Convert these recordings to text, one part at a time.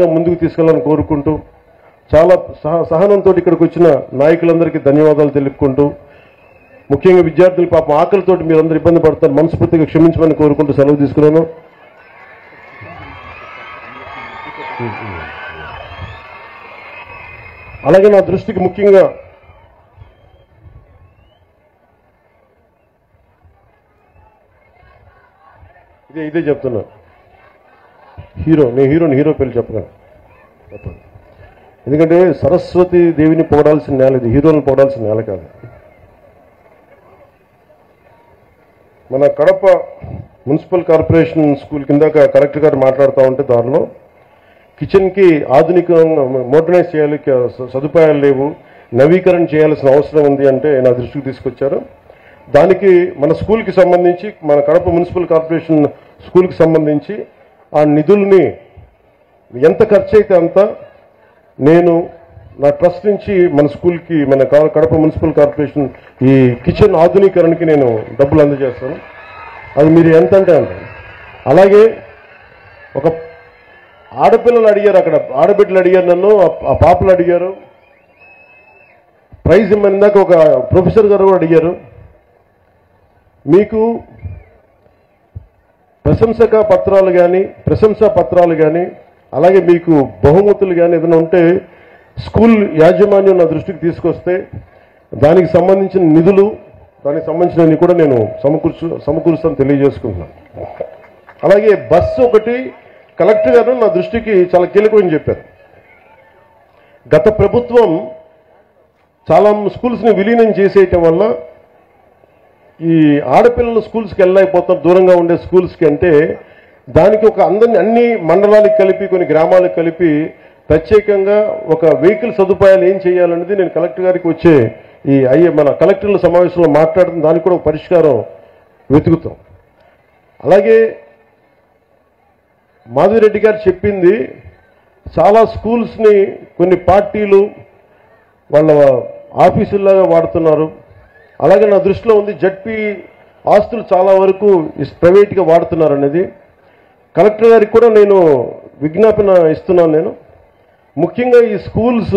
ముందుకు తీసుకెళ్లాలని కోరుకుంటూ చాలా సహనంతో ఇక్కడికి వచ్చిన నాయకులందరికీ ధన్యవాదాలు తెలుపుకుంటూ ముఖ్యంగా విద్యార్థులు పాపం ఆకలితోటి మీరందరూ ఇబ్బంది పడతారు మనస్ఫూర్తిగా క్షమించమని కోరుకుంటూ సెలవు తీసుకున్నాను. అలాగే నా దృష్టికి ముఖ్యంగా ఇదే చెప్తున్నా నేను హీరో పేరు చెప్పగలను. ఎందుకంటే సరస్వతి దేవిని పొగడాల్సిన నేల ఇది, హీరోని పొగడాల్సిన నేల కాదు. మన కడప మున్సిపల్ కార్పొరేషన్ స్కూల్ కిందాక కలెక్టర్ గారు మాట్లాడుతూ ఉంటే దానిలో కిచెన్కి ఆధునికంగా మోడర్నైజ్ చేయాలి, సదుపాయాలు లేవు, నవీకరణ చేయాల్సిన అవసరం ఉంది అంటే నా దృష్టికి తీసుకొచ్చారు. దానికి మన స్కూల్కి సంబంధించి మన కడప మున్సిపల్ కార్పొరేషన్ స్కూల్కి సంబంధించి ఆ నిధుల్ని ఎంత ఖర్చు అయితే అంత నేను నా ట్రస్ట్ నుంచి మన స్కూల్కి మన కడప మున్సిపల్ కార్పొరేషన్ ఈ కిచెన్ ఆధునీకరణకి నేను డబ్బులు అందజేస్తాను. అది మీరు ఎంత అంటే అంత. అలాగే ఒక ఆడపిల్లలు అడిగారు, అక్కడ ఆడబిడ్డలు అడిగారు, నన్ను ఆ పాపలు అడిగారు, ప్రైజ్ ఇమ్మని దాకా ఒక ప్రొఫెసర్ గారు కూడా అడిగారు. మీకు ప్రశంసా పత్రాలు కానీ అలాగే మీకు బహుమతులు కానీ ఏదైనా ఉంటే స్కూల్ యాజమాన్యం నా దృష్టికి తీసుకొస్తే దానికి సంబంధించిన నిధులు దానికి సంబంధించినవి కూడా నేను సమకూరుస్తాను తెలియజేసుకుంటున్నాను. అలాగే బస్సు ఒకటి కలెక్టర్ గారు నా దృష్టికి చాలా కీలకమని చెప్పారు. గత ప్రభుత్వం చాలా స్కూల్స్ని విలీనం చేసేయటం వల్ల ఈ ఆడపిల్లలు స్కూల్స్కి వెళ్ళలేకపోతారు, దూరంగా ఉండే స్కూల్స్కి. అంటే దానికి ఒక అన్ని మండలాలకు కలిపి కొన్ని గ్రామాలకు కలిపి ప్రత్యేకంగా ఒక వెహికల్ సదుపాయాలు ఏం చేయాలనేది నేను కలెక్టర్ గారికి వచ్చే మన కలెక్టర్ల సమావేశంలో మాట్లాడుతున్న దానికి కూడా ఒక పరిష్కారం వెతుకుతాం. అలాగే మాధవిరెడ్డి గారు చెప్పింది చాలా స్కూల్స్ని కొన్ని పార్టీలు వాళ్ళ ఆఫీసుల్లాగా వాడుతున్నారు. అలాగే నా దృష్టిలో ఉంది జడ్పీ ఆస్తులు చాలా వరకు ప్రైవేట్గా వాడుతున్నారు అనేది. కలెక్టర్ గారికి కూడా నేను విజ్ఞాపన ఇస్తున్నాను. నేను ముఖ్యంగా ఈ స్కూల్స్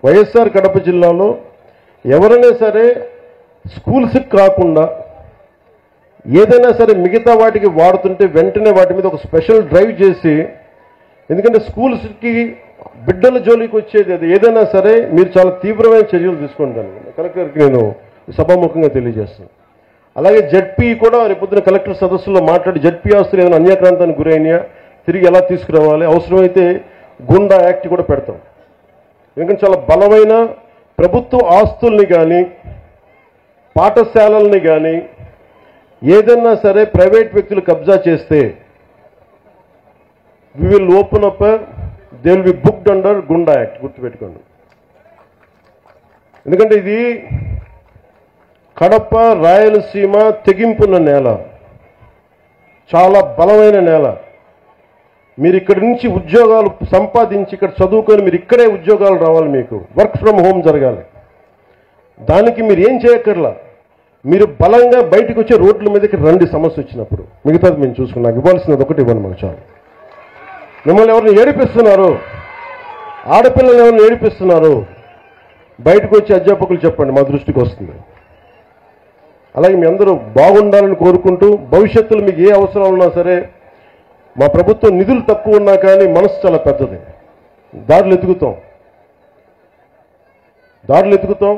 వైఎస్ఆర్ కడప జిల్లాలో ఎవరైనా సరే స్కూల్స్కి కాకుండా ఏదైనా సరే మిగతా వాటికి వాడుతుంటే వెంటనే వాటి మీద ఒక స్పెషల్ డ్రైవ్ చేసి, ఎందుకంటే స్కూల్స్కి బిడ్డల జోలికి వచ్చేది అది ఏదైనా సరే మీరు చాలా తీవ్రమైన చర్యలు తీసుకుంటాను కలెక్టర్కి నేను సభాముఖంగా తెలియజేస్తాను. అలాగే జడ్పీ కూడా రేపొద్దున కలెక్టర్ సదస్సులో మాట్లాడి జడ్పీ ఆస్తులు ఏదైనా అన్యాక్రాంతానికి గురైనా తిరిగి ఎలా తీసుకురావాలి, అవసరమైతే గుండా యాక్ట్ కూడా పెడతాం. ఎందుకంటే చాలా బలమైన ప్రభుత్వ ఆస్తుల్ని కానీ పాఠశాలల్ని కానీ ఏదైనా సరే ప్రైవేట్ వ్యక్తులు కబ్జా చేస్తే we will open up they will be booked under goonda act, గుర్తుపెట్టుకోండి. ఎందుకంటే ఇది కడప రాయలసీమ తెగింపున్న నేల, చాలా బలమైన నేల. మీరు ఇక్కడి నుంచి ఉద్యోగాలు సంపాదించి ఇక్కడ చదువుకొని మీరు ఇక్కడే ఉద్యోగాలు రావాలి, మీకు వర్క్ ఫ్రమ్ హోమ్ జరగాలి. దానికి మీరు ఏం చేయక్కర్లా, మీరు బలంగా బయటకు వచ్చే రోడ్ల మీదకి రండి సమస్య వచ్చినప్పుడు. మిగతాది మేము చూసుకున్నాం, నాకు ఇవ్వాల్సినది ఒకటి ఇవ్వండి మాకు చాలు. మిమ్మల్ని ఎవరిని ఏడిపిస్తున్నారు, ఆడపిల్లలు ఎవరిని ఏడిపిస్తున్నారు, బయటకు వచ్చి అధ్యాపకులు చెప్పండి, మా దృష్టికి వస్తుంది. అలాగే మీ అందరూ బాగుండాలని కోరుకుంటూ భవిష్యత్తులో మీకు ఏ అవసరాలు ఉన్నా సరే మా ప్రభుత్వం నిధులు తక్కువ ఉన్నా కానీ మనసు చాలా పెద్దది, దారులు ఎతుకుతాం.